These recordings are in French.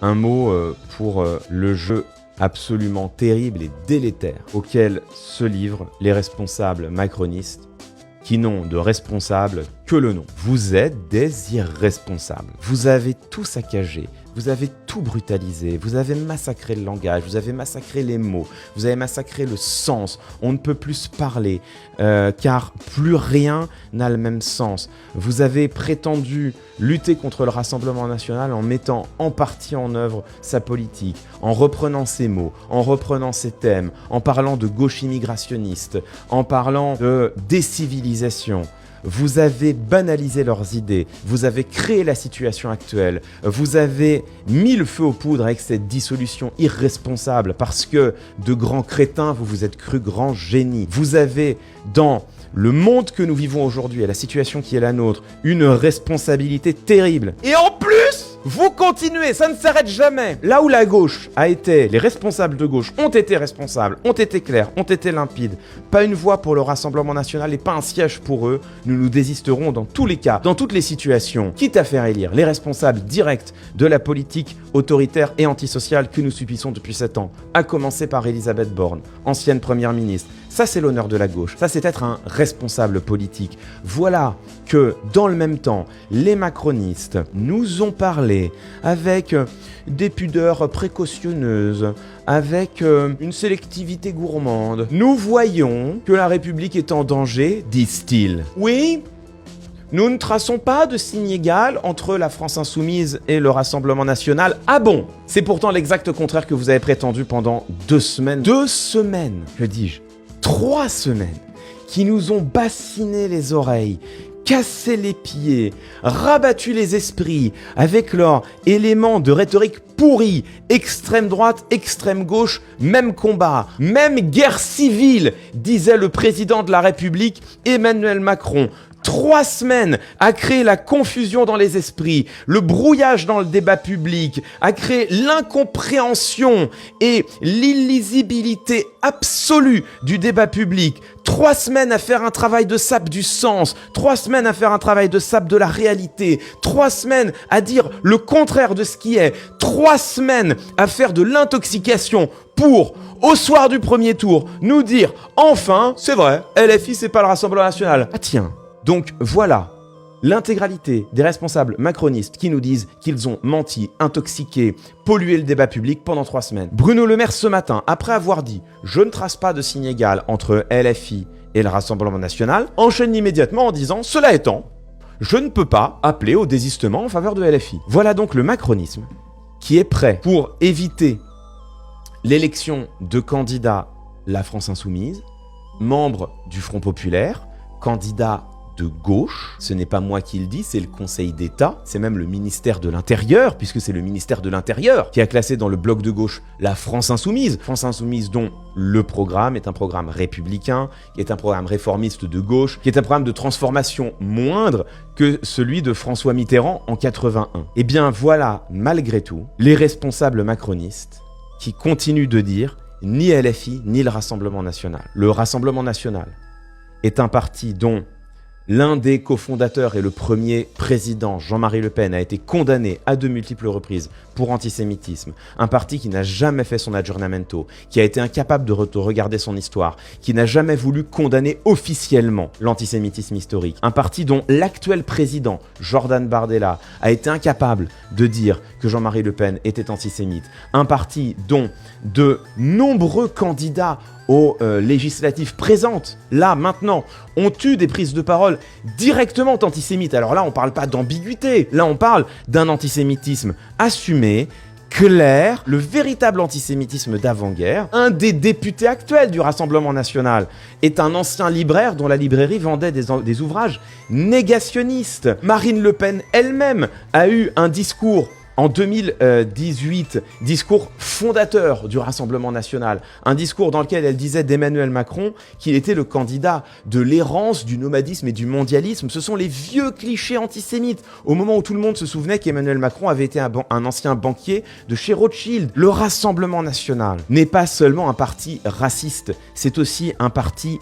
Un mot pour le jeu absolument terrible et délétère auquel se livrent les responsables macronistes qui n'ont de responsable que le nom. Vous êtes des irresponsables. Vous avez tout saccagé, vous avez tout brutalisé, vous avez massacré le langage, vous avez massacré les mots, vous avez massacré le sens. On ne peut plus se parler car plus rien n'a le même sens. Vous avez prétendu lutter contre le Rassemblement national en mettant en partie en œuvre sa politique, en reprenant ses mots, en reprenant ses thèmes, en parlant de gauche immigrationniste, en parlant de décivilisation. Vous avez banalisé leurs idées, vous avez créé la situation actuelle, vous avez mis le feu aux poudres avec cette dissolution irresponsable parce que de grands crétins, vous vous êtes cru grands génies. Vous avez, dans le monde que nous vivons aujourd'hui et la situation qui est la nôtre, une responsabilité terrible. Et en plus, vous continuez, ça ne s'arrête jamais. Là où la gauche a été, les responsables de gauche ont été responsables, ont été clairs, ont été limpides, pas une voix pour le Rassemblement national et pas un siège pour eux, nous nous désisterons dans tous les cas, dans toutes les situations, quitte à faire élire les responsables directs de la politique autoritaire et antisociale que nous subissons depuis 7 ans, à commencer par Elisabeth Borne, ancienne première ministre. Ça, c'est l'honneur de la gauche. Ça, c'est être un responsable politique. Voilà que, dans le même temps, les macronistes nous ont parlé avec des pudeurs précautionneuses, avec une sélectivité gourmande. Nous voyons que la République est en danger, disent-ils. Oui, nous ne traçons pas de signe égal entre la France insoumise et le Rassemblement national. Ah bon? C'est pourtant l'exact contraire que vous avez prétendu pendant 2 semaines. 2 semaines, que dis-je? 3 semaines qui nous ont bassiné les oreilles, cassé les pieds, rabattu les esprits avec leurs éléments de rhétorique pourris, extrême droite, extrême gauche, même combat, même guerre civile, disait le président de la République, Emmanuel Macron. 3 semaines à créer la confusion dans les esprits, le brouillage dans le débat public, à créer l'incompréhension et l'illisibilité absolue du débat public. 3 semaines à faire un travail de sape du sens, 3 semaines à faire un travail de sape de la réalité, 3 semaines à dire le contraire de ce qui est, 3 semaines à faire de l'intoxication pour, au soir du premier tour, nous dire enfin, c'est vrai, LFI c'est pas le Rassemblement national. Ah tiens. Donc voilà, l'intégralité des responsables macronistes qui nous disent qu'ils ont menti, intoxiqué, pollué le débat public pendant 3 semaines. Bruno Le Maire ce matin, après avoir dit « Je ne trace pas de signe égal entre LFI et le Rassemblement national », enchaîne immédiatement en disant « Cela étant, je ne peux pas appeler au désistement en faveur de LFI ». Voilà donc le macronisme qui est prêt pour éviter l'élection de candidats La France Insoumise, membre du Front Populaire, candidat de gauche, ce n'est pas moi qui le dis, c'est le Conseil d'État, c'est même le ministère de l'Intérieur, puisque c'est le ministère de l'Intérieur qui a classé dans le bloc de gauche la France Insoumise dont le programme est un programme républicain, qui est un programme réformiste de gauche, qui est un programme de transformation moindre que celui de François Mitterrand en 81. Et bien voilà, malgré tout, les responsables macronistes qui continuent de dire ni LFI ni le Rassemblement national. Le Rassemblement national est un parti dont l'un des cofondateurs et le premier président, Jean-Marie Le Pen, a été condamné à de multiples reprises pour antisémitisme. Un parti qui n'a jamais fait son aggiornamento, qui a été incapable de regarder son histoire, qui n'a jamais voulu condamner officiellement l'antisémitisme historique. Un parti dont l'actuel président, Jordan Bardella, a été incapable de dire que Jean-Marie Le Pen était antisémite. Un parti dont de nombreux candidats aux législatives présentes, là, maintenant, ont eu des prises de parole directement antisémites. Alors là, on ne parle pas d'ambiguïté, là, on parle d'un antisémitisme assumé, clair, le véritable antisémitisme d'avant-guerre. Un des députés actuels du Rassemblement national est un ancien libraire dont la librairie vendait des ouvrages négationnistes. Marine Le Pen elle-même a eu un discours en 2018, discours fondateur du Rassemblement national, un discours dans lequel elle disait d'Emmanuel Macron qu'il était le candidat de l'errance, du nomadisme et du mondialisme. Ce sont les vieux clichés antisémites, au moment où tout le monde se souvenait qu'Emmanuel Macron avait été un ancien banquier de chez Rothschild. Le Rassemblement national n'est pas seulement un parti raciste, c'est aussi un parti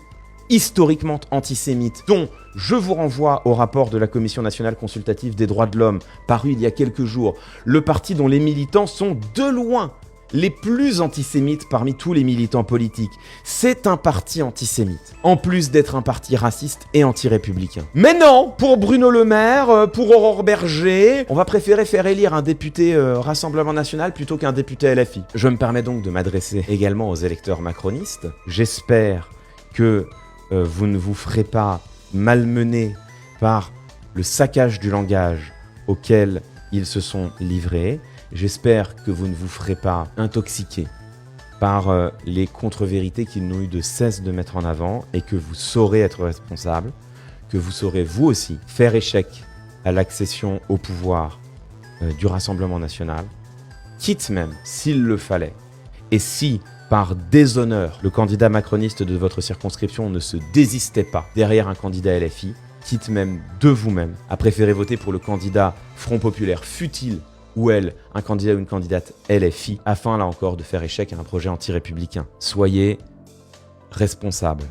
historiquement antisémites, dont je vous renvoie au rapport de la Commission nationale consultative des droits de l'homme, paru il y a quelques jours, le parti dont les militants sont de loin les plus antisémites parmi tous les militants politiques. C'est un parti antisémite, en plus d'être un parti raciste et anti-républicain. Mais non, pour Bruno Le Maire, pour Aurore Berger, on va préférer faire élire un député Rassemblement National plutôt qu'un député LFI. Je me permets donc de m'adresser également aux électeurs macronistes. J'espère que vous ne vous ferez pas malmener par le saccage du langage auquel ils se sont livrés. J'espère que vous ne vous ferez pas intoxiquer par les contre-vérités qu'ils n'ont eu de cesse de mettre en avant et que vous saurez être responsable, que vous saurez vous aussi faire échec à l'accession au pouvoir du Rassemblement national, quitte même, s'il le fallait, et si par déshonneur, le candidat macroniste de votre circonscription ne se désistait pas derrière un candidat LFI, quitte même de vous-même à préférer voter pour le candidat Front Populaire futile ou elle, un candidat ou une candidate LFI, afin là encore de faire échec à un projet anti-républicain. Soyez responsables.